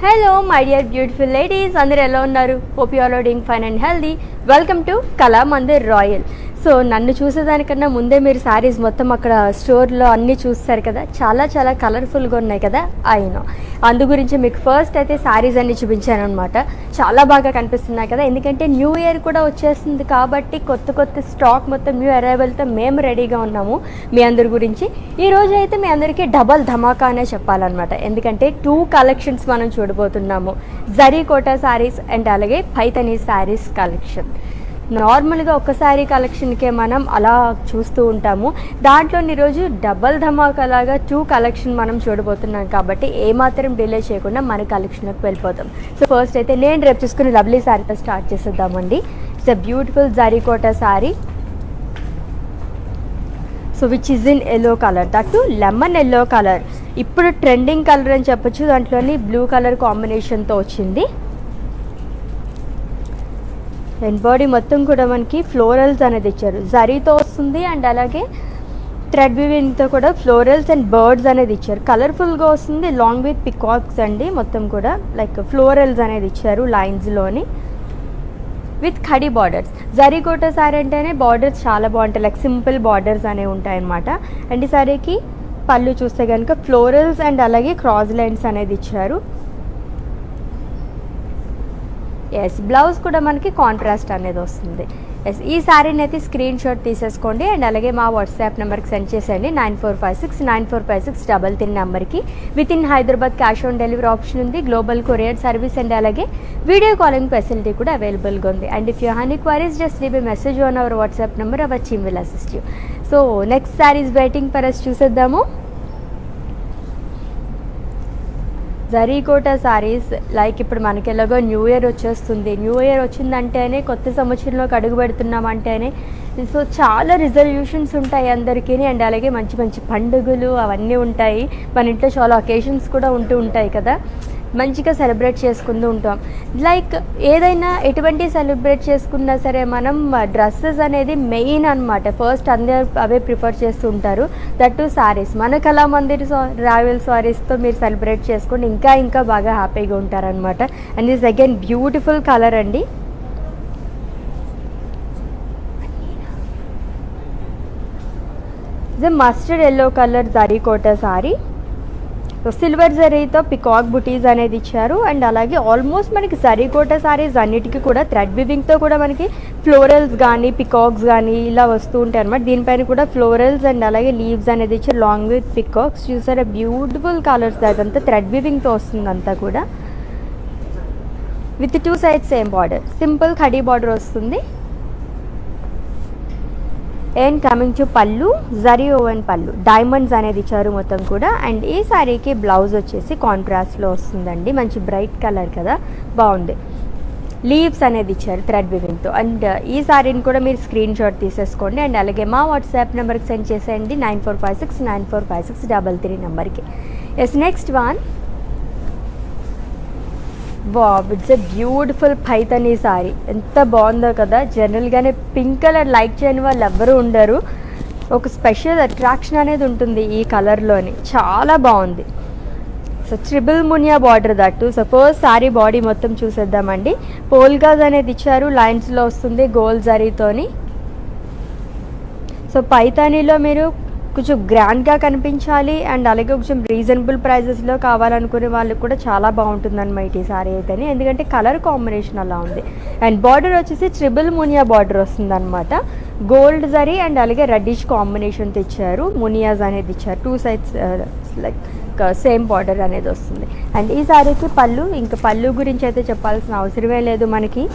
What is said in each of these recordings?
Hello my dear beautiful ladies, అందరూ ఎలా ఉన్నారు? Hope you all are doing fine and healthy. Welcome to Kalamandir royal. So నన్ను చూసేదానికన్నా ముందే మీరు శారీస్ మొత్తం అక్కడ స్టోర్లో అన్నీ చూస్తారు కదా, చాలా చాలా కలర్ఫుల్గా ఉన్నాయి కదా. అయినా అందు గురించి మీకు ఫస్ట్ అయితే శారీస్ అన్నీ చూపించాను అనమాట. చాలా బాగా కనిపిస్తున్నాయి కదా, ఎందుకంటే న్యూ ఇయర్ కూడా వచ్చేస్తుంది కాబట్టి కొత్త స్టాక్ మొత్తం న్యూ అరైవల్తో మేము రెడీగా ఉన్నాము మీ అందరి గురించి. ఈరోజు అయితే మీ అందరికీ డబల్ ధమాకా అనే చెప్పాలన్నమాట, ఎందుకంటే 2 కలెక్షన్స్ మనం చూడబోతున్నాము. జరీ కోటా శారీస్ అండ్ అలాగే పైతనీ శారీస్ కలెక్షన్. నార్మల్గా ఒక శారీ కలెక్షన్కే మనం అలా చూస్తూ ఉంటాము, దాంట్లో ఈరోజు డబల్ ధమాకాలాగా 2 కలెక్షన్ మనం చూడబోతున్నాం కాబట్టి ఏమాత్రం డిలే చేయకుండా మన కలెక్షన్కి వెళ్ళిపోతాం. సో ఫస్ట్ అయితే నేను రేపు చూసుకుని లవ్లీ శారీతో స్టార్ట్ చేసేద్దామండి. It's a beautiful zari Kota sari. So which is in yellow colour, that lemon yellow colour. ఇప్పుడు ట్రెండింగ్ కలర్ అని చెప్పొచ్చు, దాంట్లోని బ్లూ కలర్ కాంబినేషన్తో వచ్చింది. అండ్ బాడీ మొత్తం కూడా మనకి ఫ్లోరల్స్ అనేది ఇచ్చారు, జరీతో వస్తుంది అండ్ అలాగే థ్రెడ్ వీవింగ్తో కూడా ఫ్లోరల్స్ అండ్ బర్డ్స్ అనేది ఇచ్చారు. కలర్ఫుల్గా వస్తుంది, లాంగ్ విత్ పికాక్స్ అండి. మొత్తం కూడా లైక్ ఫ్లోరల్స్ అనేది ఇచ్చారు లైన్స్లోని విత్ ఖడీ బార్డర్స్. జరీ కోటా శారీ అంటేనే బార్డర్స్ చాలా బాగుంటాయి, లైక్ సింపుల్ బార్డర్స్ అనేవి ఉంటాయన్నమాట. అండ్ ఈ శారీకి పళ్ళు చూస్తే కనుక ఫ్లోరల్స్ అండ్ అలాగే క్రాస్ లైన్స్ అనేది ఇచ్చారు. ఎస్, బ్లౌజ్ కూడా మనకి కాంట్రాస్ట్ అనేది వస్తుంది. ఎస్, ఈ శారీని అయితే స్క్రీన్ షాట్ తీసేసుకోండి అండ్ అలాగే మా వాట్సాప్ నెంబర్కి సెండ్ చేసేయండి 9456945633 నెంబర్కి. With in Hyderabad cash on delivery option ఉంది, గ్లోబల్ కొరియర్ సర్వీస్ అండ్ అలాగే వీడియో కాలింగ్ ఫెసిలిటీ కూడా అవైలబుల్గా ఉంది. And if you have any queries just leave a message on our WhatsApp number, our team will assist you. So next saris waiting for us చూసేద్దాము. Zari Kota saris like ఇప్పుడు మనకి ఎలాగో new year వచ్చేస్తుంది, new year వచ్చిందంటేనే కొత్త సంవత్సరంలోకి అడుగు పెడుతున్నామంటేనే సో చాలా రిజల్యూషన్స్ ఉంటాయి అందరికీ అండ్ అలాగే మంచి మంచి పండుగలు అవన్నీ ఉంటాయి. మన ఇంట్లో చాలా ఒకేషన్స్ కూడా ఉంటూ ఉంటాయి కదా, మంచిగా సెలబ్రేట్ చేసుకుంటూ ఉంటాం. లైక్ ఏదైనా ఎటువంటి సెలబ్రేట్ చేసుకున్నా సరే మనం డ్రెస్సెస్ అనేది మెయిన్ అనమాట, ఫస్ట్ అందరు అవే ప్రిఫర్ చేస్తూ ఉంటారు. దట్ టు శారీస్, మన కళామందిర్ రాయల్ శారీస్తో మీరు సెలబ్రేట్ చేసుకోండి, ఇంకా బాగా హ్యాపీగా ఉంటారనమాట. And this again beautiful colour అండి. ఇది mustard yellow colour zari Kota sari. Silver జరీతో పికాక్ బుటీస్ అనేది ఇచ్చారు అండ్ అలాగే ఆల్మోస్ట్ మనకి జరీ కోటా శారీస్ అన్నిటికీ కూడా థ్రెడ్ వివింగ్తో కూడా మనకి ఫ్లోరల్స్ కానీ పికాక్స్ కానీ ఇలా వస్తూ ఉంటాయి అనమాట. దీనిపైన కూడా ఫ్లోరల్స్ అండ్ అలాగే లీవ్స్ అనేది ఇచ్చారు లాంగ్ విత్ పికాక్స్. చూసారా బ్యూటిఫుల్ కలర్స్, అదంతా థ్రెడ్ వివింగ్తో వస్తుంది అంతా కూడా. With 2 sides same border, simple khadi border వస్తుంది. అండ్ కమింగ్ టు పళ్ళు, జరీ ఓవెన్ పళ్ళు, డైమండ్స్ అనేది ఇచ్చారు మొత్తం కూడా. అండ్ ఈ శారీకి బ్లౌజ్ వచ్చేసి కాంట్రాస్ట్లో వస్తుందండి, మంచి బ్రైట్ కలర్ కదా, బాగుంది. లీవ్స్ అనేది ఇచ్చారు థ్రెడ్ వివింగ్తో. అండ్ ఈ శారీని కూడా మీరు స్క్రీన్ షాట్ తీసేసుకోండి అండ్ అలాగే మా వాట్సాప్ నెంబర్కి సెండ్ చేసేయండి 9456945633 నెంబర్కి. Yes, next one. Wow, it's a beautiful Paithani sari. ఎంత బాగుందో కదా. జనరల్గానే పింక్ కలర్ లైక్ చేయని వాళ్ళు ఎవ్వరూ ఉండరు, ఒక స్పెషల్ అట్రాక్షన్ అనేది ఉంటుంది ఈ కలర్లోని, చాలా బాగుంది. So triple Muniya border that. So first sari body మొత్తం చూసేద్దామండి. పోల్గాస్ అనేది ఇచ్చారు, లైన్స్లో వస్తుంది గోల్డ్ జరీతోని. సో పైతానీలో మీరు కొంచెం గ్రాండ్గా కనిపించాలి అండ్ అలాగే కొంచెం రీజనబుల్ ప్రైజెస్లో కావాలనుకునే వాళ్ళకి కూడా చాలా బాగుంటుందన్నమాట ఈ సారీ అయితేనే, ఎందుకంటే కలర్ కాంబినేషన్ అలా ఉంది. అండ్ బార్డర్ వచ్చేసి ట్రిపుల్ మునియా బార్డర్ వస్తుంది అనమాట, గోల్డ్ జరీ అండ్ అలాగే రెడ్డిష్ కాంబినేషన్తో ఇచ్చారు. మునియాస్ అనేది ఇచ్చారు, 2 సైడ్స్ లైక్ సేమ్ బార్డర్ అనేది వస్తుంది. అండ్ ఈ సారీకి పళ్ళు, ఇంకా పళ్ళు గురించి అయితే చెప్పాల్సిన అవసరమే లేదు. మనకి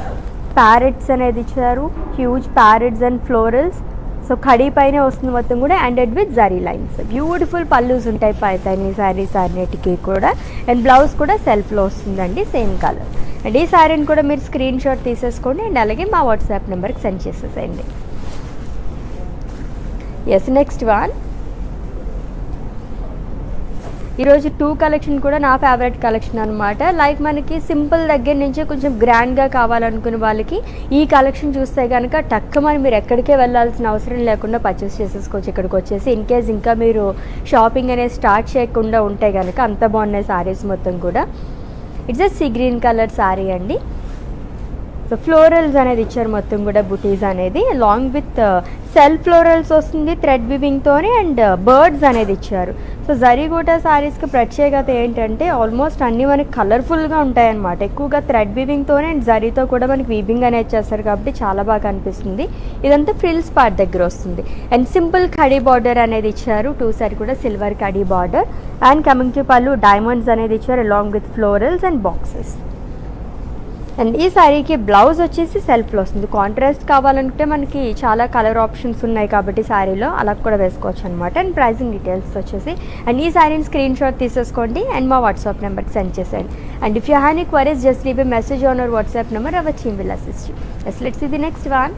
ప్యారెట్స్ అనేది ఇచ్చారు, huge parrots and florals. So khadi పైన వస్తుంది మొత్తం కూడా, ended with zari lines. Beautiful pallus ఉంటాయి పైతాని శారీస్ అన్నిటికీ కూడా. అండ్ బ్లౌజ్ కూడా సెల్ఫ్లో వస్తుందండి, సేమ్ కలర్. అండ్ ఈ శారీని కూడా మీరు స్క్రీన్ షాట్ తీసేసుకోండి అండ్ అలాగే మా వాట్సాప్ నెంబర్కి సెండ్ చేసేసేయండి. Yes, next one. ఈరోజు 2 కలెక్షన్ కూడా నా ఫేవరెట్ కలెక్షన్ అనమాట. లైక్ మనకి సింపుల్ దగ్గర నుంచి కొంచెం గ్రాండ్గా కావాలనుకునే వాళ్ళకి ఈ కలెక్షన్ చూస్తే కనుక టక్కమని మీరు ఎక్కడికే వెళ్ళాల్సిన అవసరం లేకుండా పర్చేస్ చేసేసుకోవచ్చు ఇక్కడికి వచ్చేసి. ఇన్ కేస్ ఇంకా మీరు షాపింగ్ అనేది స్టార్ట్ చేయకుండా ఉంటే కనుక అంత బాగున్నాయి సారీస్ మొత్తం కూడా. It's a sea green colour sari అండి. సో ఫ్లోరల్స్ అనేది ఇచ్చారు మొత్తం కూడా బుటీస్ అనేది, అలాంగ్ విత్ సెల్ఫ్ ఫ్లోరల్స్ వస్తుంది థ్రెడ్ వివింగ్తోని, అండ్ బర్డ్స్ అనేది ఇచ్చారు. సో జరీగోటా శారీస్కి ప్రత్యేకత ఏంటంటే ఆల్మోస్ట్ అన్నీ మనకి కలర్ఫుల్గా ఉంటాయన్నమాట. ఎక్కువగా థ్రెడ్ వివింగ్తోనే అండ్ జరీతో కూడా మనకి వీవింగ్ అనేది చేస్తారు కాబట్టి చాలా బాగా కనిపిస్తుంది. ఇదంతా ఫ్రిల్స్ పార్ట్ దగ్గర వస్తుంది. అండ్ సింపుల్ కడీ బార్డర్ అనేది ఇచ్చారు, 2 సైడ్ కూడా silver khadi border. And coming to pallu diamonds అనేది ఇచ్చారు along with florals and boxes. And ఈ శారీకి బ్లౌజ్ వచ్చేసి సెల్ఫ్లో వస్తుంది. కాంట్రాస్ట్ కావాలంటే మనకి చాలా కలర్ ఆప్షన్స్ ఉన్నాయి కాబట్టి శారీలో అలా కూడా వేసుకోవచ్చు అనమాట. అండ్ ప్రైజింగ్ డీటెయిల్స్ వచ్చేసి, అండ్ ఈ శారీని స్క్రీన్ షాట్ తీసేసుకోండి అండ్ మా వాట్సాప్ నెంబర్కి సెండ్ చేసేయండి. And if you have any queries just leave a message on our WhatsApp number, our team will assist you. Let's see the next one.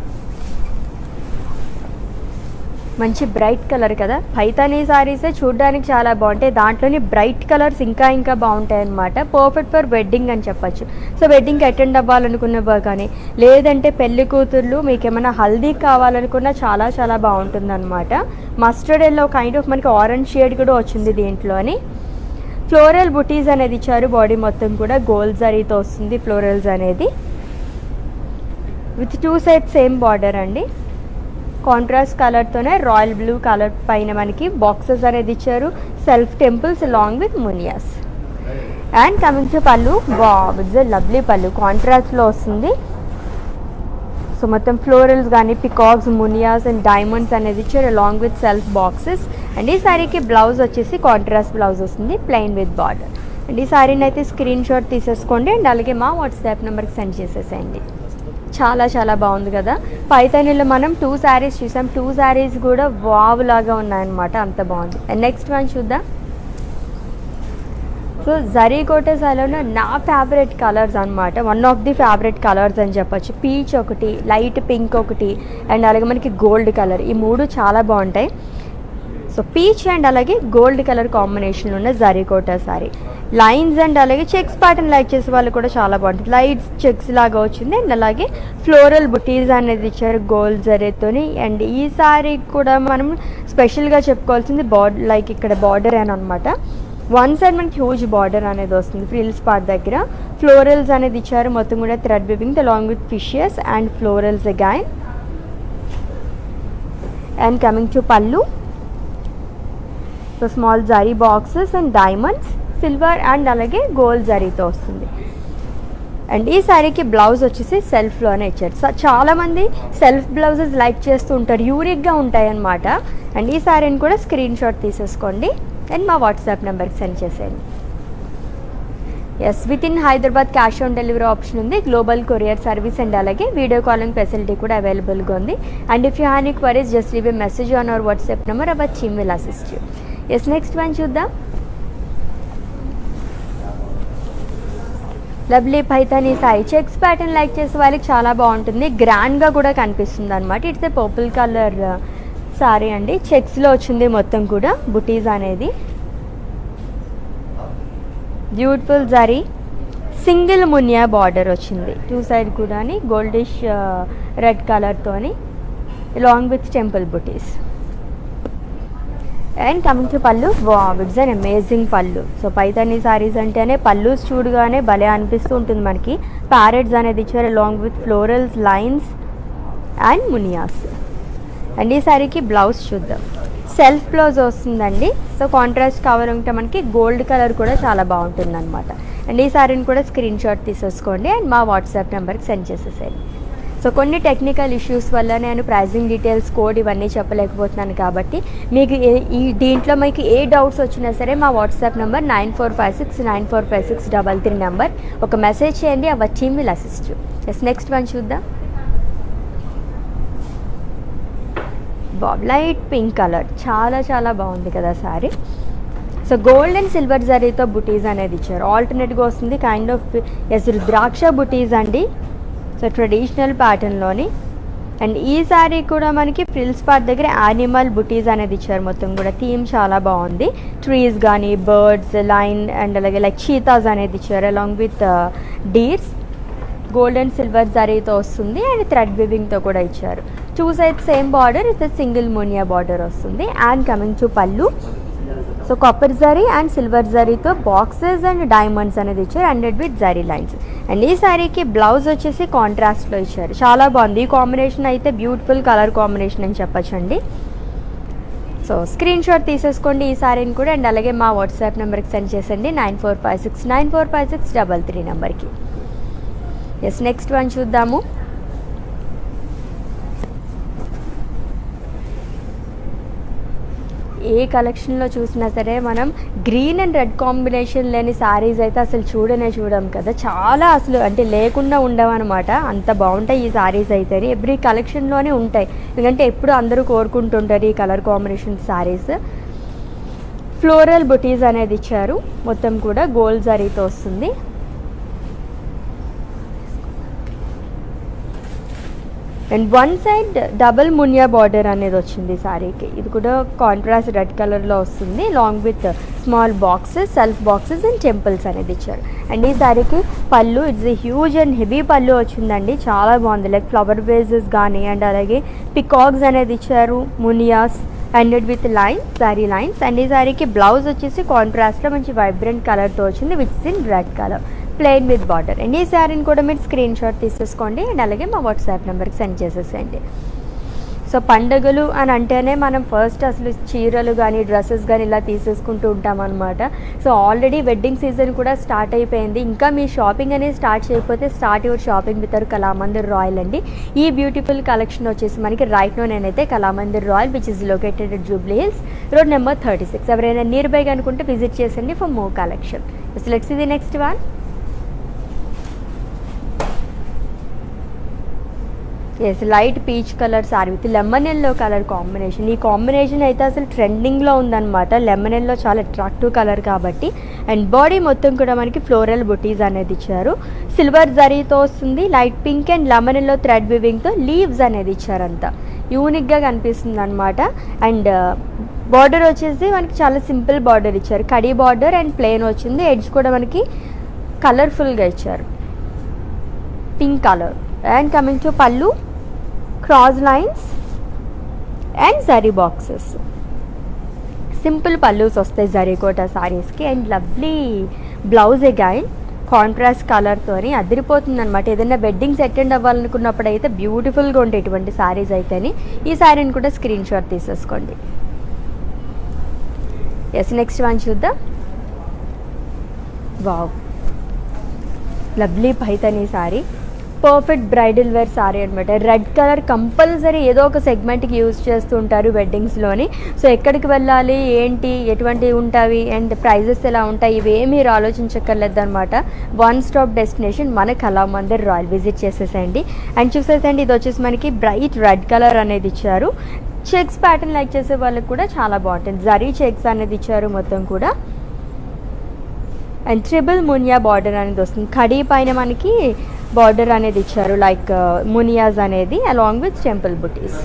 మంచి bright colour కదా, పైతానీ శారీసే చూడడానికి చాలా బాగుంటాయి, దాంట్లోని బ్రైట్ కలర్స్ ఇంకా బాగుంటాయి అన్నమాట. పర్ఫెక్ట్ ఫర్ వెడ్డింగ్ అని చెప్పచ్చు. సో వెడ్డింగ్కి అటెండ్ అవ్వాలనుకున్న కానీ, లేదంటే పెళ్లి కూతుర్లు మీకు ఏమైనా హల్దీ కావాలనుకున్నా చాలా బాగుంటుంది అనమాట. మస్టర్డ్ ఎల్లో కైండ్ ఆఫ్ మనకి ఆరెంజ్ షేడ్ కూడా వచ్చింది దీంట్లోని. ఫ్లోరల్ బుటీస్ అనేది ఇచ్చారు, బాడీ మొత్తం కూడా గోల్డ్ జరీతో వస్తుంది ఫ్లోరల్స్ అనేది, విత్ 2 సైడ్స్ సేమ్ బార్డర్ అండి. కాంట్రాస్ట్ కలర్తోనే రాయల్ బ్లూ కలర్ పైన మనకి బాక్సెస్ అనేది ఇచ్చారు, సెల్ఫ్ టెంపుల్స్ అలాంగ్ విత్ మునియాస్. And coming to pallu, it's a lovely పళ్ళు, కాంట్రాస్ట్లో వస్తుంది. సో మొత్తం ఫ్లోరల్స్ కానీ పికాక్స్, మునియాస్ అండ్ డైమండ్స్ అనేది ఇచ్చారు along with self boxes. And ఈ శారీకి బ్లౌజ్ వచ్చేసి కాంట్రాస్ట్ బ్లౌజ్ వస్తుంది ప్లెయిన్ విత్ బార్డర్. అండ్ ఈ శారీని అయితే స్క్రీన్ షాట్ తీసేసుకోండి అండ్ అలాగే మా వాట్సాప్ నెంబర్కి సెండ్ చేసేసేయండి. చాలా బాగుంది కదా. పైతానీలో మనం 2 శారీస్ చూసాం, 2 శారీస్ కూడా వావ్ లాగా ఉన్నాయన్నమాట, అంత బాగుంది. అండ్ నెక్స్ట్ వన్ చూద్దాం. సో జరీకోట శారీలో నా ఫేవరెట్ కలర్స్ అనమాట, one of the favourite colours అని చెప్పొచ్చు. పీచ్ ఒకటి, లైట్ పింక్ ఒకటి, అండ్ అలాగే మనకి గోల్డ్ కలర్, ఈ 3 చాలా బాగుంటాయి. సో పీచ్ అండ్ అలాగే గోల్డ్ కలర్ కాంబినేషన్లో ఉన్న జరీకోట శారీ, లైన్స్ అండ్ అలాగే చెక్స్ ప్యాటర్న్ లైక్ చేసే వాళ్ళు కూడా చాలా బాగుంటుంది. లైట్స్ చెక్స్ లాగా వచ్చింది అండ్ అలాగే ఫ్లోరల్ బుటీస్ అనేది ఇచ్చారు గోల్డ్ జరీతోని. అండ్ ఈ శారీ కూడా మనం స్పెషల్గా చెప్పుకోవాల్సింది బార్డర్, లైక్ ఇక్కడ బార్డర్ అని అనమాట. 1 సైడ్ మనకి హ్యూజ్ బార్డర్ అనేది వస్తుంది ఫ్రిల్స్ పార్ట్ దగ్గర. ఫ్లోరల్స్ అనేది ఇచ్చారు మొత్తం కూడా thread weaving along with fishes and florals again. And coming to pallu, so small zari boxes and diamonds, silver and అలాగే గోల్డ్ జరీతో వస్తుంది. అండ్ ఈ శారీకి బ్లౌజ్ వచ్చేసి సెల్ఫ్లోనే ఇచ్చారు. చాలామంది సెల్ఫ్ బ్లౌజెస్ లైక్ చేస్తూ ఉంటారు, యూనిక్గా ఉంటాయి అన్నమాట. అండ్ ఈ శారీని కూడా స్క్రీన్ షాట్ తీసేసుకోండి అండ్ మా వాట్సాప్ నెంబర్కి సెండ్ చేసేయండి. Yes, with in Hyderabad cash on delivery option ఉంది, గ్లోబల్ కొరియర్ సర్వీస్ అండ్ అలాగే వీడియో కాలింగ్ ఫెసిలిటీ కూడా అవైలబుల్గా ఉంది. And if you have any queries just leave a message on our WhatsApp number, our team will assist you. Yes, next one చూద్దాం. Lovely Paithani sari, checks pattern like చేసే వాళ్ళకి చాలా బాగుంటుంది, గ్రాండ్గా కూడా కనిపిస్తుంది అనమాట. It's a purple colour sari అండి, చెక్స్లో వచ్చింది మొత్తం కూడా బుటీస్ అనేది. Beautiful zari, single muniya border వచ్చింది 2 సైడ్ కూడా గోల్డిష్ రెడ్ కలర్తోని along with temple butis. And coming to pallu, it's an amazing pallu. So Paithani saris అంటేనే పళ్ళు చూడగానే భలే అనిపిస్తూ ఉంటుంది మనకి. ప్యారెట్స్ అనేది ఇచ్చారు along with florals, lines and మునియాస్. And ఈ శారీకి బ్లౌజ్ చూద్దాం, సెల్ఫ్ బ్లౌజ్ వస్తుందండి. సో కాంట్రాస్ట్ కావాలంటే మనకి గోల్డ్ కలర్ కూడా చాలా బాగుంటుంది అనమాట. అండ్ ఈ శారీని కూడా స్క్రీన్ షాట్ తీసేసుకోండి అండ్ మా వాట్సాప్ నెంబర్కి సెండ్ చేసేసేయండి. సో కొన్ని టెక్నికల్ ఇష్యూస్ వల్ల నేను ప్రైజింగ్ డీటెయిల్స్, కోడ్ ఇవన్నీ చెప్పలేకపోతున్నాను కాబట్టి మీకు ఈ దీంట్లో మీకు ఏ డౌట్స్ వచ్చినా సరే మా వాట్సాప్ నెంబర్ 9456945633 నెంబర్ ఒక మెసేజ్ చేయండి, our team will assist you. Yes, next one చూద్దాం. లైట్ పింక్ కలర్, చాలా బాగుంది కదా sari. So gold and silver జరీతో బుటీస్ అనేది ఇచ్చారు, ఆల్టర్నేట్గా వస్తుంది కైండ్ ఆఫ్ రుద్రాక్ష బుటీస్ అండి. So traditional ప్యాటర్న్లోని. అండ్ ఈ శారీ కూడా మనకి ఫ్రిల్స్ పార్ట్ దగ్గర యానిమల్ బుటీస్ అనేది ఇచ్చారు మొత్తం కూడా. థీమ్ చాలా బాగుంది, ట్రీస్ కానీ బర్డ్స్, లైన్ అండ్ అలాగే లైక్ చీతాస్ అనేది ఇచ్చారు along with deers. Gold and silver జరీతో వస్తుంది అండ్ థ్రెడ్ వివింగ్తో కూడా ఇచ్చారు. 2 sides same border, with single muniya border వస్తుంది. And coming to pallu, so so copper zari and silver జరీతో బాక్సెస్ అండ్ డైమండ్స్ అనేది ఇచ్చారు, hundred with zari lines. And ఈ శారీకి బ్లౌజ్ వచ్చేసి కాంట్రాస్ట్లో ఇచ్చారు. చాలా బాగుంది. ఈ కాంబినేషన్ అయితే బ్యూటిఫుల్ కలర్ కాంబినేషన్ అని చెప్పచ్చండి. సో స్క్రీన్ షాట్ తీసేసుకోండి ఈ శారీని కూడా. అండ్ అలాగే మా వాట్సాప్ నెంబర్కి సెండ్ చేసండి 9456945633 నెంబర్కి. ఎస్, నెక్స్ట్ వన్ చూద్దాము. ఏ కలెక్షన్లో చూసినా సరే మనం గ్రీన్ అండ్ రెడ్ కాంబినేషన్ లేని శారీస్ అయితే అసలు చూడం కదా. చాలా అసలు అంటే లేకుండా ఉండవన్నమాట, అంత బాగుంటాయి ఈ శారీస్ అయితే. ఎవ్రీ కలెక్షన్లోనే ఉంటాయి, ఎందుకంటే ఎప్పుడు అందరూ కోరుకుంటుంటారు ఈ colour combination saris. Floral butis అనేది ఇచ్చారు, మొత్తం కూడా గోల్డ్ జరీతో వస్తుంది. And one side double Muniya border అనేది వచ్చింది శారీకి. ఇది కూడా కాంట్రాస్ట్ రెడ్ కలర్లో వస్తుంది, long with small boxes, self boxes and temples అనేది ఇచ్చారు. అండ్ ఈ శారీకి పళ్ళు, ఇట్స్ హ్యూజ్ అండ్ హెవీ పళ్ళు వచ్చిందండి, చాలా బాగుంది. లైక్ ఫ్లవర్ బేసెస్ కానీ అండ్ అలాగే పికాక్స్ అనేది ఇచ్చారు, muniyas hundred with lines, sari lines. And ఈ శారీకి బ్లౌజ్ వచ్చేసి కాంట్రాస్ట్లో మంచి వైబ్రెంట్ కలర్తో వచ్చింది, which in red colour, plain with border. And ఈ శారీని కూడా మీరు స్క్రీన్ షాట్ తీసేసుకోండి అండ్ అలాగే మా వాట్సాప్ నెంబర్కి సెండ్ చేసేసేయండి. సో పండుగలు అని అంటేనే మనం ఫస్ట్ అసలు చీరలు కానీ డ్రెస్సెస్ కానీ ఇలా తీసేసుకుంటూ ఉంటాం అనమాట. సో ఆల్రెడీ వెడ్డింగ్ సీజన్ కూడా స్టార్ట్ అయిపోయింది. ఇంకా మీ షాపింగ్ అనేది స్టార్ట్ చేయకపోతే start your shopping with Kalamandir Royal అండి. ఈ బ్యూటిఫుల్ కలెక్షన్ వచ్చేసి మనకి రైట్ నో నేనైతే Kalamandir Royal which is located at Jubilee Hills road number 36. ఎవరైనా నియర్ బై అనుకుంటే విజిట్ చేసండి for more collection. Let's see the next one. Yes, light peach colour sari with lemon yellow colour combination. ఈ combination అయితే అసలు ట్రెండింగ్లో ఉందన్నమాట. లెమన్ ఎల్లో చాలా అట్రాక్టివ్ కలర్ కాబట్టి. అండ్ బాడీ మొత్తం కూడా మనకి ఫ్లోరల్ బుటీస్ అనేది ఇచ్చారు, సిల్వర్ జరీతో వస్తుంది. Light pink and lemon yellow thread వివింగ్తో లీవ్స్ అనేది ఇచ్చారు, అంతా యూనిక్గా కనిపిస్తుంది అనమాట. అండ్ బార్డర్ వచ్చేసి మనకి చాలా సింపుల్ బార్డర్ ఇచ్చారు, కడీ బార్డర్ అండ్ ప్లెయిన్ వచ్చింది. ఎడ్జ్ కూడా మనకి కలర్ఫుల్గా ఇచ్చారు, pink colour. And coming to పళ్ళు, cross lines and zari boxes. Simple pallus వస్తాయి జరీకోట శారీస్కి. And lovely blouse again contrast కలర్తోని అదిరిపోతుంది అనమాట. ఏదైనా వెడ్డింగ్స్ అటెండ్ అవ్వాలనుకున్నప్పుడు అయితే బ్యూటిఫుల్గా ఉంటాయి ఇటువంటి శారీస్ అయితేని. ఈ శారీని కూడా స్క్రీన్ షాట్ తీసేసుకోండి. ఎస్, నెక్స్ట్ వన్ చూద్దాం. Wow, lovely Paithani sari, perfect bridal wear sari అనమాట. రెడ్ కలర్ కంపల్సరీ ఏదో ఒక సెగ్మెంట్కి యూజ్ చేస్తూ ఉంటారు వెడ్డింగ్స్లోని. సో ఎక్కడికి వెళ్ళాలి, ఏంటి, ఎటువంటివి ఉంటాయి అండ్ ప్రైజెస్ ఎలా ఉంటాయి, ఇవేమీ మీరు ఆలోచించక్కర్లేదు అనమాట. వన్ స్టాప్ డెస్టినేషన్ మన కళామందిర్ రాయల్. విజిట్ చేసేసేయండి అండ్ చూసేసండి. ఇది వచ్చేసి మనకి బ్రైట్ రెడ్ కలర్ అనేది ఇచ్చారు. చెక్స్ ప్యాటర్న్ లైక్ చేసే వాళ్ళకి కూడా చాలా బాగుంటుంది. జరీ చెక్స్ అనేది ఇచ్చారు మొత్తం కూడా. అండ్ ట్రిబుల్ మునియా బార్డర్ అనేది వస్తుంది. కడీ పైన మనకి బార్డర్ అనేది ఇచ్చారు, లైక్ మునియాస్ అనేది along with temple butis.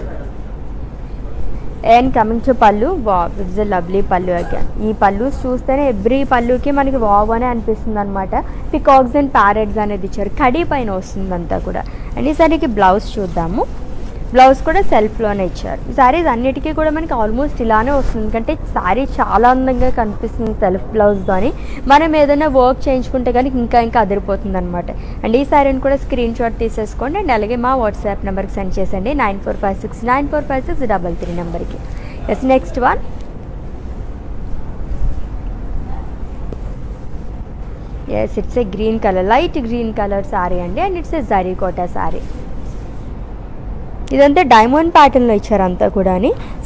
And coming to పళ్ళు, wow, it's a lovely pallu again. ఈ పళ్ళు చూస్తేనే ఎవ్రీ పళ్ళుకి మనకి వావ్ అనే అనిపిస్తుంది అనమాట. పికాక్స్ అండ్ ప్యారెట్స్ అనేది ఇచ్చారు, కడీ పైన వస్తుంది అంతా కూడా. అండ్ ఈ సారికి బ్లౌజ్ చూద్దాము. బ్లౌజ్ కూడా సెల్ఫ్లోనే ఇచ్చారు. ఈ శారీస్ అన్నిటికీ కూడా మనకి ఆల్మోస్ట్ ఇలానే వస్తుంది, ఎందుకంటే శారీ చాలా అందంగా కనిపిస్తుంది సెల్ఫ్ బ్లౌజ్తోని. మనం ఏదైనా వర్క్ చేయించుకుంటే కానీ ఇంకా అదిరిపోతుంది అనమాట. అండ్ ఈ శారీని కూడా స్క్రీన్ షాట్ తీసేసుకోండి అండ్ అలాగే మా వాట్సాప్ నెంబర్కి సెండ్ చేసండి 9456945633 నెంబర్కి. Yes, next one. Yes, it's a green colour, light green colour sari అండి. And it's a zari kota sari. ఇదంతా డైమండ్ ప్యాటర్న్లో ఇచ్చారు అంతా కూడా,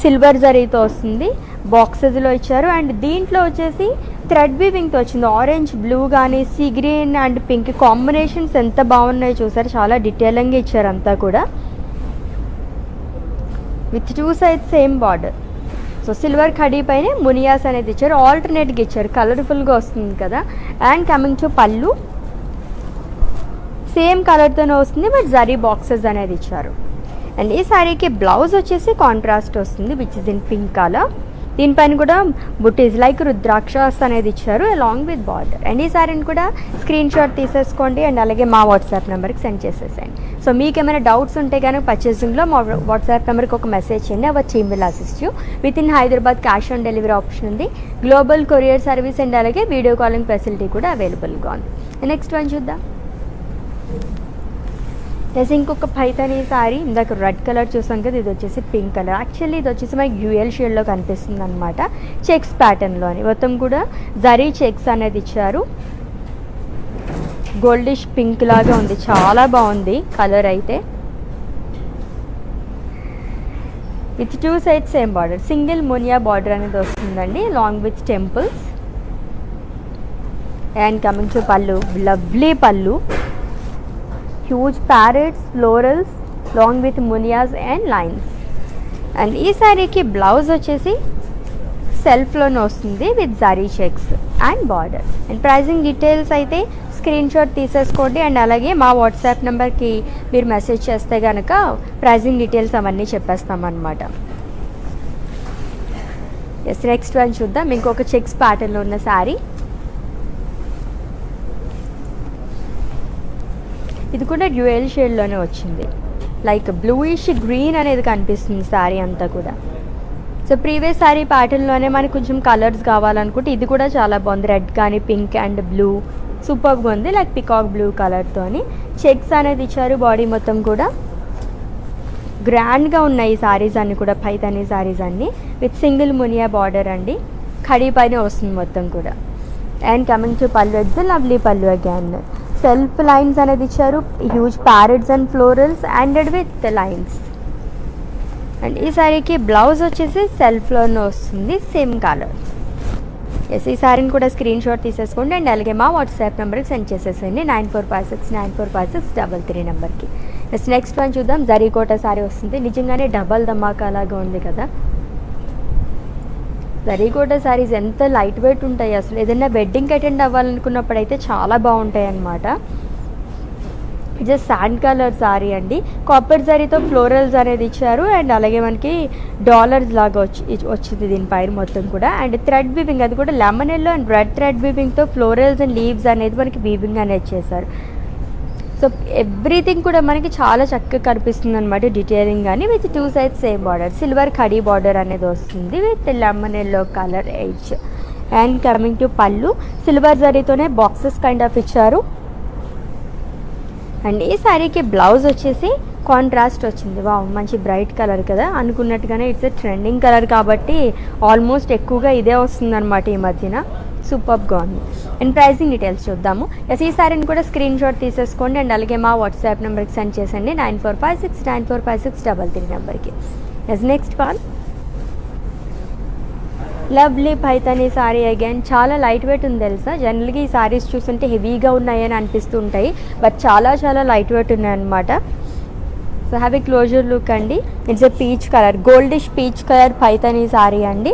సిల్వర్ జరీతో వస్తుంది, బాక్సెస్లో ఇచ్చారు. అండ్ దీంట్లో వచ్చేసి థ్రెడ్ వీవింగ్తో వచ్చింది. ఆరెంజ్, బ్లూ కానీ sea green and pink combinations ఎంత బాగున్నాయో చూసారు. చాలా డీటెయిలింగ్గా ఇచ్చారు అంతా కూడా, with two side same border. So silver khadi పైన మునియాస్ అనేది ఇచ్చారు, ఆల్టర్నేట్గా ఇచ్చారు, కలర్ఫుల్గా వస్తుంది కదా. అండ్ కమింగ్ టు పళ్ళు, సేమ్ కలర్తోనే వస్తుంది, బట్ జరీ బాక్సెస్ అనేది ఇచ్చారు. అండ్ ఈ శారీకి బ్లౌజ్ వచ్చేసి కాంట్రాస్ట్ వస్తుంది, which is in pink colour. దీనిపైన కూడా బుటీస్ లైక్ రుద్రాక్షస్ అనేది ఇచ్చారు అలాంగ్ విత్ బార్డర్. అండ్ ఈ సారీని కూడా స్క్రీన్ షాట్ తీసేసుకోండి అండ్ అలాగే మా వాట్సాప్ నెంబర్కి సెండ్ చేసేసేయండి. సో మీకు ఏమైనా డౌట్స్ ఉంటే కనుక పర్చేసింగ్లో మా వాట్సాప్ నెంబర్కి ఒక మెసేజ్ చేయండి. Our team will assist you. With in Hyderabad cash on delivery option ఉంది, గ్లోబల్ కొరియర్ సర్వీస్ అండ్ అలాగే వీడియో కాలింగ్ ఫెసిలిటీ కూడా అవైలబుల్గా ఉంది. నెక్స్ట్ వన్ చూద్దాం. ప్లస్ ఇంకొక పైతానీ సారీ, ఇందాక రెడ్ కలర్ చూసాం కదా, ఇది వచ్చేసి పింక్ కలర్. యాక్చువల్లీ ఇది వచ్చేసి మనకి డ్యూయల్ షేడ్లో కనిపిస్తుంది అనమాట. చెక్స్ ప్యాటర్న్లోని మొత్తం కూడా జరీ చెక్స్ అనేది ఇచ్చారు. గోల్డిష్ పింక్ లాగా ఉంది, చాలా బాగుంది కలర్ అయితే. With 2 sides same border, single muniya border అనేది వస్తుందండి long with temples. And coming to pallu, lovely pallu, huge parrots, florals long with మునియాస్ అండ్ లైన్స్. అండ్ ఈ శారీకి బ్లౌజ్ వచ్చేసి సెల్ఫ్లోనే వస్తుంది with zari checks and border. And pricing details అయితే స్క్రీన్ షాట్ తీసేసుకోండి అండ్ అలాగే మా వాట్సాప్ నెంబర్కి మీరు మెసేజ్ చేస్తే కనుక ప్రైజింగ్ డీటెయిల్స్ అవన్నీ చెప్పేస్తామన్నమాట. ఎస్, నెక్స్ట్ వన్ చూద్దాం. ఇంకొక చెక్స్ ప్యాటర్న్లో ఉన్న శారీ. ఇది కూడా డ్యూయల్ షేడ్లోనే వచ్చింది, లైక్ బ్లూయిష్ గ్రీన్ అనేది కనిపిస్తుంది శారీ అంతా కూడా. సో ప్రీవియస్ శారీ ప్యాటర్న్లోనే మనకు కొంచెం కలర్స్ కావాలనుకుంటే ఇది కూడా చాలా బాగుంది. రెడ్ కానీ పింక్ అండ్ బ్లూ సూపర్గా ఉంది, లైక్ పికాక్ బ్లూ కలర్తోని చెక్స్ అనేది ఇచ్చారు. బాడీ మొత్తం కూడా గ్రాండ్గా ఉన్నాయి ఈ శారీస్ అన్నీ కూడా, పైతానీ శారీస్ అన్నీ విత్ సింగిల్ మునియా బార్డర్ అండి. ఖడీ పైన వస్తుంది మొత్తం కూడా. And coming to pallu, it's lovely pallu again. Self lines అనేది ఇచ్చారు, huge parrots and florals ended with lines. And ఈ శారీకి బ్లౌజ్ వచ్చేసి సెల్ఫ్లోనే వస్తుంది, సేమ్ కలర్. ఎస్, ఈ శారీని కూడా స్క్రీన్ షాట్ తీసేసుకోండి అండ్ అలాగే మా వాట్సాప్ నెంబర్కి సెండ్ చేసేసేయండి 9456945633 నెంబర్కి. ఎస్, నెక్స్ట్ వన్ చూద్దాం. జరీకోట శారీ వస్తుంది, నిజంగానే డబల్ ధమాకా లాగా ఉంది కదా. జరీకోట శారీస్ ఎంత లైట్ వెయిట్ ఉంటాయి, అసలు ఏదైనా వెడ్డింగ్కి అటెండ్ అవ్వాలనుకున్నప్పుడు అయితే చాలా బాగుంటాయి అన్నమాట. జస్ట్ శాండ్ కలర్ శారీ అండి, కాపర్ జరీతో ఫ్లోరల్స్ అనేది ఇచ్చారు అండ్ అలాగే మనకి డాలర్స్ లాగా వచ్చింది దీనిపైన మొత్తం కూడా. అండ్ థ్రెడ్ వీవింగ్, అది కూడా lemon yellow and red thread వీవింగ్తో ఫ్లోరల్స్ అండ్ లీవ్స్ అనేది మనకి వీవింగ్ అనేది చేశారు. సో ఎవ్రీథింగ్ కూడా మనకి చాలా చక్కగా కనిపిస్తుంది అనమాట, డీటెయిలింగ్ కానీ. With 2 sides same border, silver khadi border అనేది వస్తుంది with lemon yellow colour edge. And coming to పళ్ళు, సిల్వర్ జరీతోనే బాక్సెస్ కైండ్ ఆఫ్ ఇచ్చారు. అండ్ ఈ శారీకి బ్లౌజ్ వచ్చేసి కాంట్రాస్ట్ వచ్చింది. వావ్, మంచి బ్రైట్ కలర్ కదా, అనుకున్నట్టుగానే ఇట్స్ ఎ ట్రెండింగ్ కలర్ కాబట్టి ఆల్మోస్ట్ ఎక్కువగా ఇదే వస్తుంది అనమాట ఈ మధ్యన. సూపర్గా ఉంది. అండ్ ప్రైజింగ్ డీటెయిల్స్ చూద్దాము. ఎస్, ఈ సారీని కూడా స్క్రీన్ షాట్ తీసేసుకోండి అండ్ అలాగే మా వాట్సాప్ నెంబర్కి సెండ్ చేసండి 9456945633 నెంబర్కి. Yes, next one lovely Paithani sari again. చాలా లైట్ వెయిట్ ఉంది తెలుసా. జనరల్గా ఈ సారీస్ చూస్తుంటే హెవీగా ఉన్నాయని అనిపిస్తూ ఉంటాయి, బట్ చాలా చాలా లైట్ వెయిట్ ఉన్నాయన్నమాట. So have a closer look అండి. It's a peach colour, goldish peach colour Paithani sari అండి.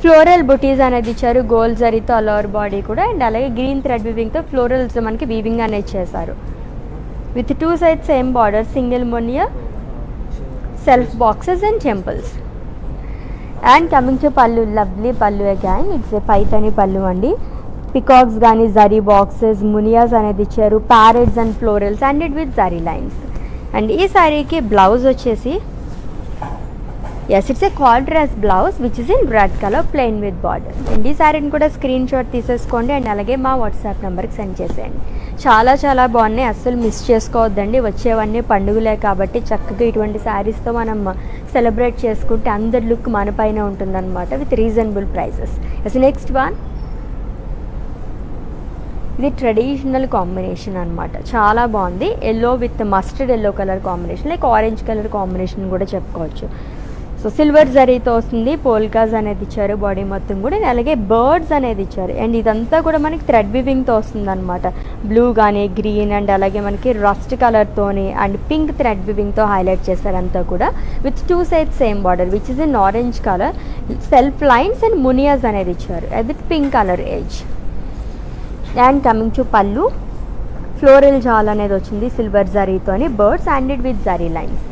ఫ్లోరల్ బుటీస్ అనేది ఇచ్చారు, గోల్డ్ జరీతో అలవర్ బాడీ కూడా అండ్ అలాగే గ్రీన్ థ్రెడ్ వీవింగ్తో ఫ్లోరల్స్ మనకి వీవింగ్ అనేది చేశారు. With 2 sides same border, single muniya, self boxes and temples. And coming to pallu, lovely pallu again. It's a Paithani pallu అండి. పికాక్స్ కానీ జరీ బాక్సెస్, మునియాస్ అనేది ఇచ్చారు, parrots and florals and it with zari lines. And ఈ శారీకి బ్లౌజ్ వచ్చేసి yes, it's a contrast blouse which is in red colour plain with border. And ఈ శారీని కూడా స్క్రీన్ షాట్ తీసేసుకోండి అండ్ అలాగే మా వాట్సాప్ నెంబర్కి సెండ్ చేసేయండి. చాలా చాలా బాగున్నాయి, అస్సలు మిస్ చేసుకోవద్దండి. వచ్చేవన్నీ పండుగలే కాబట్టి చక్కగా ఇటువంటి శారీస్తో మనం సెలబ్రేట్ చేసుకుంటే అందరి లుక్ మన పైన ఉంటుందన్నమాట with reasonable prices. Yes, next one. ఇది ట్రెడిషనల్ కాంబినేషన్ అనమాట, చాలా బాగుంది. Yellow with mustard yellow colour combination, like orange colour combination కూడా చెప్పుకోవచ్చు. సో సిల్వర్ జరీతో వస్తుంది, పోల్కాస్ అనేది ఇచ్చారు బాడీ మొత్తం కూడా, అలాగే బర్డ్స్ అనేది ఇచ్చారు. అండ్ ఇదంతా కూడా మనకి థ్రెడ్ వీవింగ్తో వస్తుంది అనమాట. బ్లూ కానీ గ్రీన్ అండ్ అలాగే మనకి రస్ట్ కలర్తోని అండ్ పింక్ థ్రెడ్ వీవింగ్తో హైలైట్ చేశారు అంతా కూడా. With 2 sides same border which is in orange colour, self lines and muniyas అనేది ఇచ్చారు with pink colour edge. And coming to pallu, floral jaal అనేది వచ్చింది సిల్వర్ జరీతోని, birds and it with zari lines.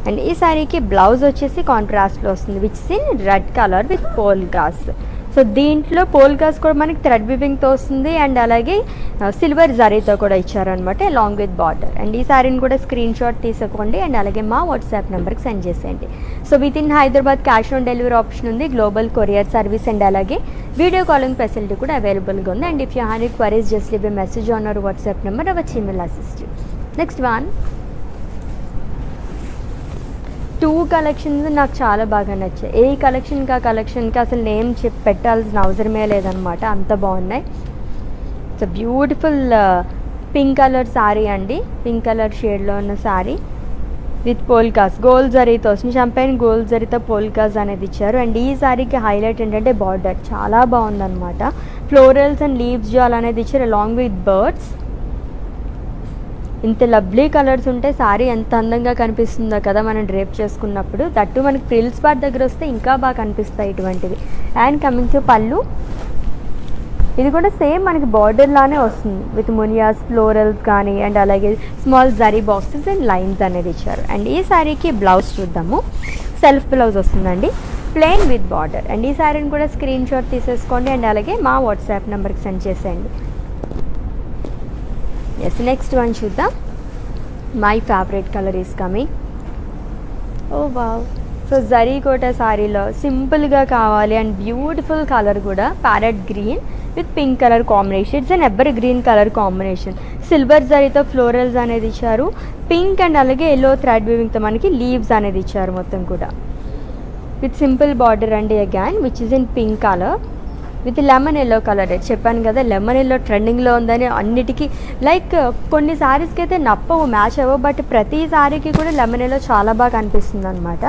And ఈ శారీకి బ్లౌజ్ వచ్చేసి కాంట్రాస్ట్లో వస్తుంది, which is in red colour with polkas. So దీంట్లో పోల్కాస్ కూడా మనకి థ్రెడ్ వివింగ్తో వస్తుంది అండ్ అలాగే సిల్వర్ జరీతో కూడా ఇచ్చారనమాట అలాంగ్ విత్ బార్డర్. అండ్ ఈ శారీని కూడా స్క్రీన్ షాట్ తీసుకోండి అండ్ అలాగే మా వాట్సాప్ నెంబర్కి సెండ్ చేసేయండి. So with in Hyderabad cash on delivery option ఉంది, గ్లోబల్ కొరియర్ సర్వీస్ అండ్ అలాగే వీడియో కాలింగ్ ఫెసిలిటీ కూడా అవైలబుల్గా ఉంది. And if you have any queries just leave a message on our WhatsApp number, our team will assist you. Next one, 2 collections నాకు చాలా బాగా నచ్చాయి. ఏ కలెక్షన్కి ఆ కలెక్షన్కి అసలు నేమ్ చెప్పి పెట్టాల్సిన అవసరమే లేదనమాట, అంత బాగున్నాయి. So beautiful pink colour sari అండి, పింక్ కలర్ షేడ్లో ఉన్న శారీ విత్ పోల్కాస్, గోల్డ్ జరీతో వస్తుంది, షంపైన్ గోల్డ్ జరీతో పోల్కాస్ అనేది ఇచ్చారు. అండ్ ఈ శారీకి హైలైట్ ఏంటంటే బార్డర్ చాలా బాగుందన్నమాట, ఫ్లోరల్స్ అండ్ లీవ్స్ జాల్ అనేది ఇచ్చారు అలాంగ్ విత్ బర్డ్స్. ఇంత లవ్లీ కలర్స్ ఉంటే శారీ ఎంత అందంగా కనిపిస్తుందో కదా మనం డ్రేప్ చేసుకున్నప్పుడు. దట్టు మనకి ఫ్రిల్స్ పార్ట్ దగ్గర వస్తే ఇంకా బాగా కనిపిస్తాయి ఇటువంటివి. అండ్ కమింగ్ టు పళ్ళు, ఇది కూడా సేమ్ మనకి బార్డర్ లానే వస్తుంది విత్ మునియాస్ ఫ్లోరల్స్ కానీ అండ్ అలాగే small zari boxes and lines అనేది ఇచ్చారు. అండ్ ఈ శారీకి బ్లౌజ్ చూద్దాము, సెల్ఫ్ బ్లౌజ్ వస్తుందండి ప్లెయిన్ విత్ బార్డర్. అండ్ ఈ శారీని కూడా స్క్రీన్ షాట్ తీసేసుకోండి అండ్ అలాగే మా వాట్సాప్ నెంబర్కి సెండ్ చేసేయండి. ఎస్, నెక్స్ట్ వన్ చూద్దాం. My favourite colour is coming. Oh wow, so zari Kota శారీలో సింపుల్గా కావాలి అండ్ బ్యూటిఫుల్ కలర్ కూడా parrot green with pink colour combination. It's an evergreen colour combination, silver జరీతో ఫ్లోరల్స్ అనేది ఇచ్చారు, పింక్ అండ్ అలాగే ఎల్లో థ్రెడ్ వీవింగ్తో మనకి లీవ్స్ అనేది ఇచ్చారు మొత్తం కూడా విత్ సింపుల్ బార్డర్ అండి again which is in pink colour with lemon yellow colour. చెప్పాను కదా లెమన్ ఎల్లో ట్రెండింగ్లో ఉందని, అన్నిటికీ లైక్ కొన్ని శారీస్కి అయితే నప్పవు, మ్యాచ్ అవ్వవు, బట్ ప్రతి శారీకి కూడా లెమన్ ఎల్లో చాలా బాగా అనిపిస్తుంది అనమాట.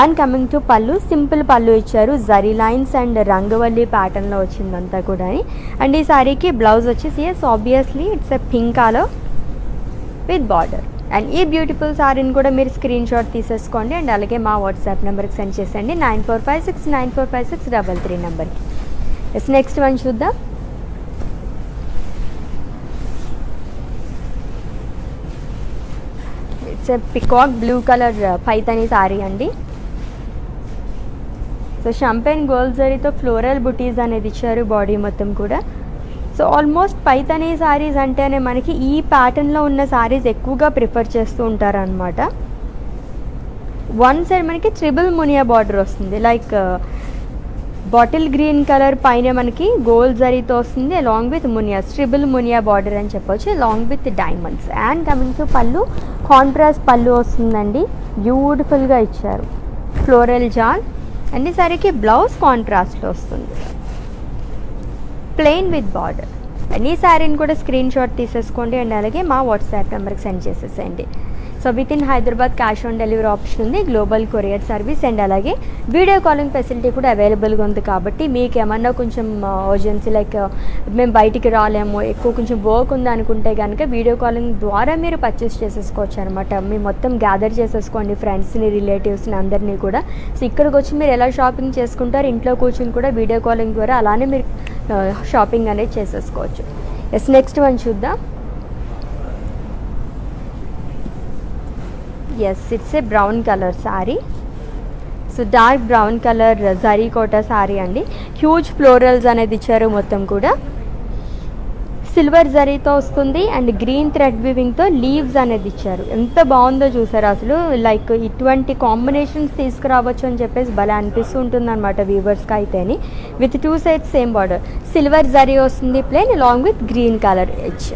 అండ్ కమింగ్ టు పళ్ళు, సింపుల్ పళ్ళు ఇచ్చారు, జరీ లైన్స్ అండ్ రంగవల్లి ప్యాటర్న్లో వచ్చిందంతా కూడా. అండ్ ఈ శారీకి బ్లౌజ్ వచ్చేసి yes obviously it's a pink colour with border. And ఈ బ్యూటిఫుల్ శారీని కూడా మీరు స్క్రీన్ షాట్ తీసేసుకోండి అండ్ అలాగే మా వాట్సాప్ నెంబర్కి సెండ్ చేసేయండి 9456945633 నెంబర్కి. ఎస్, నెక్స్ట్ వన్ చూద్దాం. It's a peacock blue colour Paithani sari అండి. సో షంపైన్ గోల్డ్ జరీతో ఫ్లోరల్ బుటీస్ అనేది ఇచ్చారు బాడీ మొత్తం కూడా. సో ఆల్మోస్ట్ పైతానీ శారీస్ అంటేనే మనకి ఈ ప్యాటర్న్లో ఉన్న శారీస్ ఎక్కువగా ప్రిఫర్ చేస్తూ ఉంటారనమాట. వన్ సైడ్ మనకి ట్రిబుల్ మునియా బార్డర్ వస్తుంది, లైక్ బాటిల్ గ్రీన్ కలర్ పైన మనకి గోల్డ్ జరీతో వస్తుంది along with మునియాస్, triple Muniya border అని చెప్పొచ్చు along with diamonds. And coming to పళ్ళు, కాంట్రాస్ట్ పళ్ళు వస్తుందండి, బ్యూటిఫుల్గా ఇచ్చారు ఫ్లోరల్ జాల్. అండ్ ఈ సారీకి బ్లౌజ్ కాంట్రాస్ట్లో వస్తుంది ప్లెయిన్ విత్ బార్డర్. అండ్ ఈ శారీని కూడా స్క్రీన్ షాట్ తీసేసుకోండి అండ్ అలాగే మా వాట్సాప్ నెంబర్కి సెండ్ చేసేసేయండి. So with in Hyderabad cash on delivery option ఉంది, గ్లోబల్ కొరియర్ సర్వీస్ అండ్ అలాగే వీడియో కాలింగ్ ఫెసిలిటీ కూడా అవైలబుల్గా ఉంది. కాబట్టి మీకు ఏమన్నా కొంచెం అర్జెన్సీ లైక్ మేము బయటికి రాలేము, ఎక్కువ కొంచెం వర్క్ ఉంది అనుకుంటే కనుక వీడియో కాలింగ్ ద్వారా మీరు పర్చేస్ చేసేసుకోవచ్చు అనమాట. మీ మొత్తం గ్యాదర్ చేసేసుకోండి ఫ్రెండ్స్ని, రిలేటివ్స్ని అందరినీ కూడా. సో ఇక్కడికి వచ్చి మీరు ఎలా షాపింగ్ చేసుకుంటారు, ఇంట్లో కూర్చొని కూడా వీడియో కాలింగ్ ద్వారా అలానే మీరు షాపింగ్ అనేది చేసేసుకోవచ్చు. ఎస్, నెక్స్ట్ వన్ చూద్దాం. Yes, it's a brown colour sari. So dark brown colour zari Kota sari అండి, హ్యూజ్ ఫ్లోరల్స్ అనేది ఇచ్చారు మొత్తం కూడా, సిల్వర్ జరీతో వస్తుంది అండ్ గ్రీన్ థ్రెడ్ వీవింగ్తో లీవ్స్ అనేది ఇచ్చారు. ఎంత బాగుందో చూసారు అసలు, లైక్ ఇటువంటి కాంబినేషన్స్ తీసుకురావచ్చు అని చెప్పేసి భలే అనిపిస్తూ ఉంటుంది అనమాట వ్యూవర్స్కి అయితేని. With 2 sides same border, silver zari వస్తుంది plain along with green colour edge.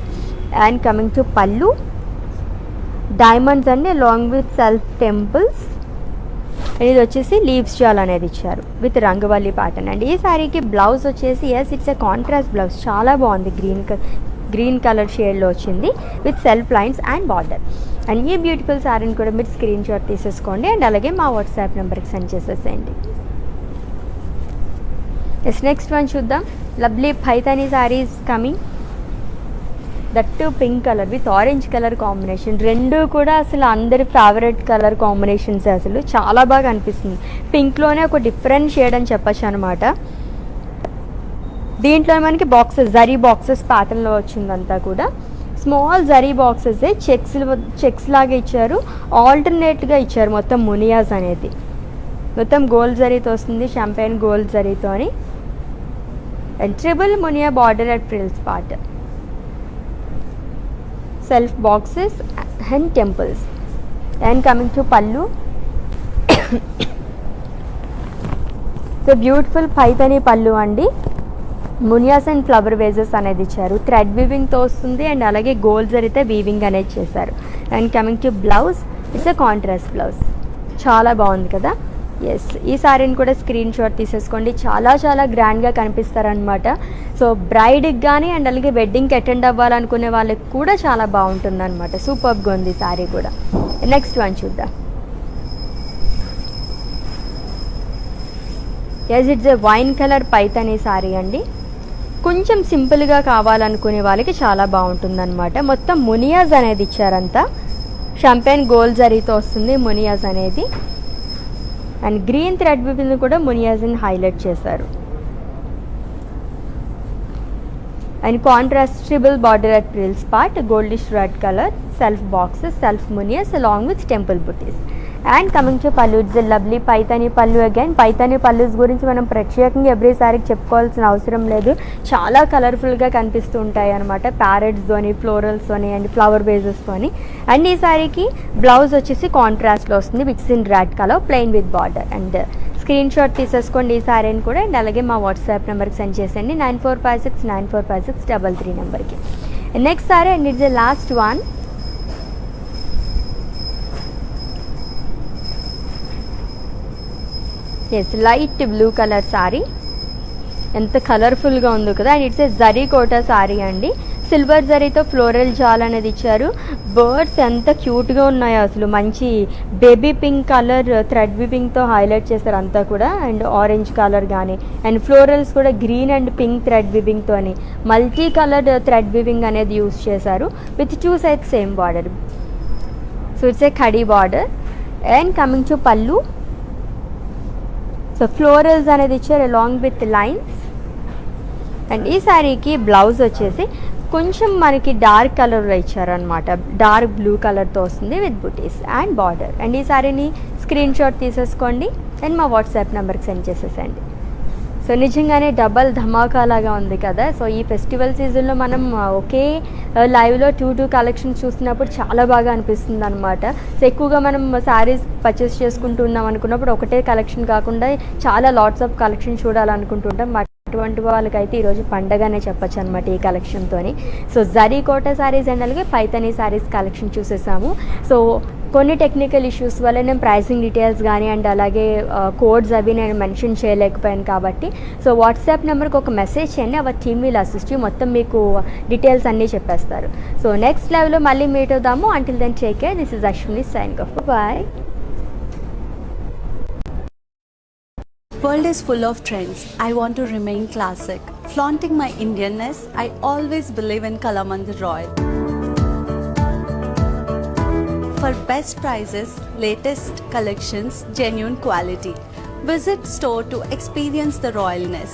And coming to pallu, diamonds అండి అలాంగ్ విత్ సెల్ఫ్ టెంపుల్స్. ఇది వచ్చేసి లీవ్స్ జాల్ అనేది ఇచ్చారు విత్ రంగవల్లి ప్యాటర్న్. అండ్ ఈ శారీకి బ్లౌజ్ వచ్చేసి yes it's a contrast blouse, చాలా బాగుంది, గ్రీన్ కలర్ షేడ్లో వచ్చింది with self lines and border. And ఈ బ్యూటిఫుల్ శారీని కూడా మీరు స్క్రీన్ షాట్ తీసేసుకోండి అండ్ అలాగే మా వాట్సాప్ నెంబర్కి సెండ్ చేసేసేయండి. ఎస్, నెక్స్ట్ వన్ చూద్దాం. Lovely Paithani saris coming, that pink colour with orange colour combination. రెండు కూడా అసలు అందరి ఫేవరెట్ కలర్ కాంబినేషన్స్, అసలు చాలా బాగా అనిపిస్తుంది. పింక్లోనే ఒక డిఫరెంట్ షేడ్ అని చెప్పచ్చు అనమాట. దీంట్లో మనకి బాక్సెస్, జరీ బాక్సెస్ ప్యాటర్న్లో వచ్చిందంతా కూడా. స్మాల్ జరీ బాక్సెస్ చెక్స్ లాగా ఇచ్చారు, ఆల్టర్నేట్గా ఇచ్చారు మొత్తం మునియాస్ అనేది. మొత్తం గోల్డ్ జరీతో వస్తుంది, షాంపైన్ గోల్డ్ జరీతో అని. And triple Muniya border at frills part, self boxes and temples. And coming to pallu, so beautiful Paithani పళ్ళు అండి. మునియాస్ అండ్ ఫ్లవర్ వేజెస్ అనేది ఇచ్చారు, థ్రెడ్ వీవింగ్తో వస్తుంది అండ్ అలాగే గోల్డ్ జరిగితే వీవింగ్ అనేది చేశారు. And coming to blouse, it's a contrast blouse, చాలా బాగుంది కదా. ఎస్, ఈ సారీని కూడా స్క్రీన్ షాట్ తీసేసుకోండి, చాలా చాలా గ్రాండ్గా కనిపిస్తారనమాట. సో బ్రైడ్కి కానీ అండ్ అలాగే వెడ్డింగ్కి అటెండ్ అవ్వాలనుకునే వాళ్ళకి కూడా చాలా బాగుంటుంది అనమాట. సూపర్గా ఉంది సారీ కూడా. నెక్స్ట్ వన్ చూద్దాం. Yes, it's a wine colour Paithani sari అండి. కొంచెం సింపుల్గా కావాలనుకునే వాళ్ళకి చాలా బాగుంటుంది అనమాట. మొత్తం మునియాస్ అనేది ఇచ్చారంతా, షాంపైన్ గోల్డ్ జరీతో వస్తుంది మునియాస్ అనేది. అండ్ గ్రీన్ థ్రెడ్ వీవింగ్ కూడా మునియాస్ని హైలైట్ చేశారు. And contrastable border at frills part, goldish red colour, self boxes, self muniyas along with temple butis. And coming to pallu, it's lovely Paithani pallu. Again Paithani పళ్ళుస్ గురించి మనం ప్రత్యేకంగా ఎవ్రీ సారీకి చెప్పుకోవాల్సిన అవసరం లేదు, చాలా కలర్ఫుల్గా కనిపిస్తూ ఉంటాయి అనమాట. ప్యారెట్స్తోని, ఫ్లోరల్స్తోని అండ్ ఫ్లవర్ బేజెస్తోని. అండ్ ఈ సారీకి బ్లౌజ్ వచ్చేసి కాంట్రాస్ట్లో వస్తుంది, which in red colour, plain with border. And screen shot తీసేసుకోండి ఈ సారీని కూడా. అండ్ అలాగే మా వాట్సాప్ నెంబర్కి సెండ్ చేసేయండి, 9456945633 నెంబర్కి. Next sari and it's the last one. Yes, light blue colour sari, ఎంత కలర్ఫుల్గా ఉందో కదా. And it's a zari Kota sari అండి, సిల్వర్ జరీతో ఫ్లోరల్ జాల్ అనేది ఇచ్చారు. బర్డ్స్ ఎంత క్యూట్గా ఉన్నాయో అసలు, మంచి బేబీ పింక్ కలర్ థ్రెడ్ వీవింగ్తో హైలైట్ చేశారు అంతా కూడా. అండ్ ఆరెంజ్ కలర్ కానీ అండ్ ఫ్లోరల్స్ కూడా గ్రీన్ అండ్ పింక్ థ్రెడ్ వీవింగ్తో అని మల్టీ కలర్ థ్రెడ్ వీవింగ్ అనేది యూస్ చేశారు, with 2 sides same border. So it's a khadi border. And coming to pallu, so florals అనేది ఇచ్చారు అలాంగ్ విత్ లైన్స్. అండ్ ఈ శారీకి బ్లౌజ్ వచ్చేసి కొంచెం మనకి డార్క్ కలర్లో ఇచ్చారనమాట, డార్క్ బ్లూ కలర్తో వస్తుంది with buttis and border. And ఈ శారీని స్క్రీన్ షాట్ తీసేసుకోండి అండ్ మా వాట్సాప్ నెంబర్కి సెండ్ చేసేసండి. సో నిజంగానే డబల్ ధమాకా లాగా ఉంది కదా. సో ఈ ఫెస్టివల్ సీజన్లో మనం ఒకే లైవ్లో 2 కలెక్షన్స్ చూస్తున్నప్పుడు చాలా బాగా అనిపిస్తుంది అనమాట. సో ఎక్కువగా మనం శారీస్ పర్చేస్ చేసుకుంటూ ఉన్నాం అనుకున్నప్పుడు ఒకటే కలెక్షన్ కాకుండా చాలా లాట్స్ ఆఫ్ కలెక్షన్ చూడాలనుకుంటుంటాం. అటువంటి వాళ్ళకైతే ఈరోజు పండగనే చెప్పచ్చు అనమాట ఈ కలెక్షన్తోని. సో జరీ కోటా శారీస్ అండ్ అలాగే పైతనీ శారీస్ కలెక్షన్ చూసేసాము. సో కొన్ని టెక్నికల్ ఇష్యూస్ వల్ల నేను ప్రైసింగ్ డీటెయిల్స్ కానీ అండ్ అలాగే కోడ్స్ అవి నేను మెన్షన్ చేయలేకపోయాను కాబట్టి సో వాట్సాప్ నెంబర్కి ఒక మెసేజ్ చేయండి, our team will assist you, మొత్తం మీకు డీటెయిల్స్ అన్నీ చెప్పేస్తారు. సో నెక్స్ట్ లైవ్లో మళ్ళీ మీట్ అవుదాము. Until then take care, this is Ashwini signing off, bye. World is full of trends. I want to remain classic. Flaunting my Indianness, I always believe in Kalamandir Royal. For best prices, latest collections, genuine quality. Visit store to experience the royalness.